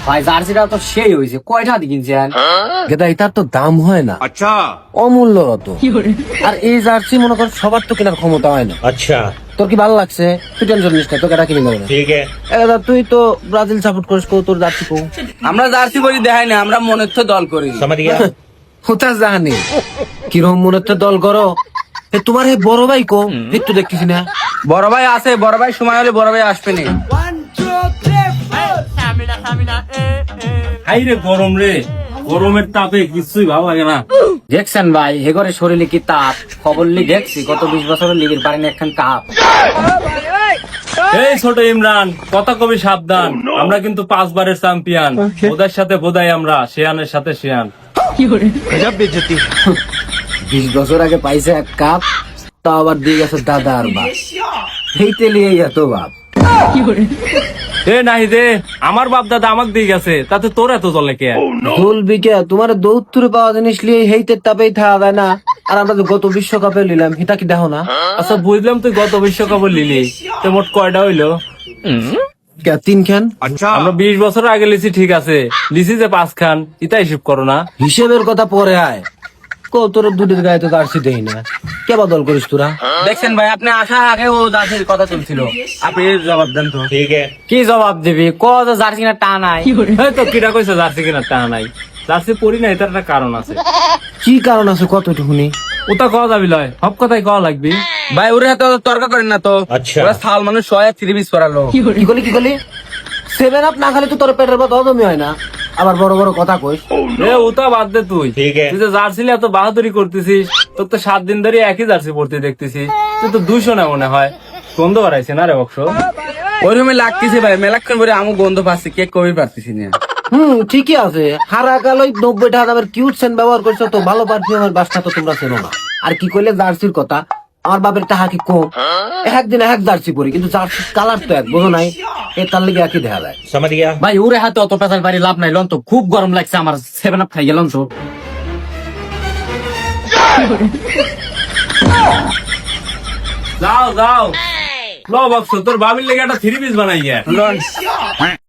ভাই জার্সিটা তো সেই হয়েছে, কয়টা দিয়ে কিনছেন? গেদা এটার তো দাম হয় না, अच्छा অমূল্য অত। আর এই জার্সি মনে কর সবার তো কেনার ক্ষমতা হয় না। अच्छा তোর কি ভালো লাগছে? তুই টেনশন নিস না, তোকে এটা কিনে দেবো না। ठीक है গেদা তুই তো ব্রাজিল সাপোর্ট করিস, তোর জার্সি কো। আমরা জার্সি পরি দেখাই না, আমরা মনের তো দল করি। समझ गया হোতা জানি কিরম মনে হচ্ছে দল করো। তোমার এই বড় ভাই কো, একটু দেখতেছি না। বড় ভাই আছে, বড় ভাই সময় হলে বড় ভাই আসবে না। হাই রে গরম রে, গরমের তাপে কিছুই ভালো লাগে না। দেখছেন ভাই হেগরে শরীরে কি তাপ, খবর লি দেখছি গত 20 বছরের লিগের পারেন একখান কাপ। এই ছোট ইমরান, কথা কবি সাবধান, আমরা কিন্তু 5 বারের চ্যাম্পিয়ন। ওদের সাথে বোধাই আমরা, শেয়ানের সাথে শেয়ান। 20 বছর আগে পাইছে এক কাপ, তাও আবার দিয়ে গেছে দাদা আর বাপ। এই তেলিয়ে এত বাপ। এ নাহি দে, আমার বাপ দাদা আমাকে দিয়ে গেছে, তাতে তোর এত জলে কে? দোল বিকে তোমার দৌত্তরে পাওয়া জিনিস লিয়ে হেইতে তাপেই থাকা যায় না। আর আমরা তো গত বিশ্বকাপে নিলাম, এটা কি দেখো না? আচ্ছা বুঝলাম, তুই গত বিশ্বকাপে লিলি, তো মোট কয়টা হইলো? 3 খান। अच्छा আমরা 20 বছর আগে লিছি, ঠিক আছে, লিছি যে 5 খান, ইতা হিসেব করো না। হিসেবের কথা পরে আয়। তোর দুধের গায়ে তো জার্সি দেই না, কে বদল করিস তোরা? দেখছেন ভাই আপনি আসার আগে ও জার্সির কথা চলছিল, আপনি এর জবাব দেন তো। ठीक है কি জবাব দিবি? ক যে জার্সি কিনা টা নাই। এই তো কিরা কইছে জার্সি কিনা তা নাই, জার্সি পরি না, এটার একটা কারণ আছে। কি কারণ আছে কতটুকুনি? ওটা কওয়া যাবি লয়, সব কথাই কওয়া লাগবি। ভাই ওরে এত তর্ক করেন না তো। আচ্ছা। ওরা সাল মানুষ 3 পিস পরালো। কি করলি? 7 আপ না খালি তো তোর পেটের ভাত হজমই হয় না, আবার বড় বড় কথা কইস। এ ওটা বাদ দে তুই। ঠিক আছে। তুই যে জার্সি এত বাহাদুরি করতেছিস, তোর তো 7 দিন ধরে একই জার্সি পড়তে দেখতেছি, তুই তো 200 না মনে হয়, গন্ধ বাড়াইছে না রে বক্স? ওই রুমে লাগতেছে ভাই, মেলাক্ষণ পরে আমি গন্ধ পাচ্ছি, কে কবি পারতেছি না। ঠিকই আছে। হারা কাল ওই 90 টাকা দামের কিউট সেন্ট ব্যবহার করছো, তো ভালো পারফিউমের বাসটা তো তোমরা চেনো না। আর কি কইলে জার্সির কথা, আমার বাপের টাকা কি কম? একদিন এক জার্সি পরি, কিন্তু জার্সির কালার তো এক, বোঝো নাই? এ তার লিগে একই দেখা যায়। समझ गया ভাই ওরে হাতে অত পেঁচাল বাড়ি লাভ নাই, লন তো খুব গরম লাগছে আমার, 7 আপ খাই গেলাম তো। যাও যাও ল বক্স, তোর বাবির লেগে একটা 3 পিস বানাই গিয়া। লন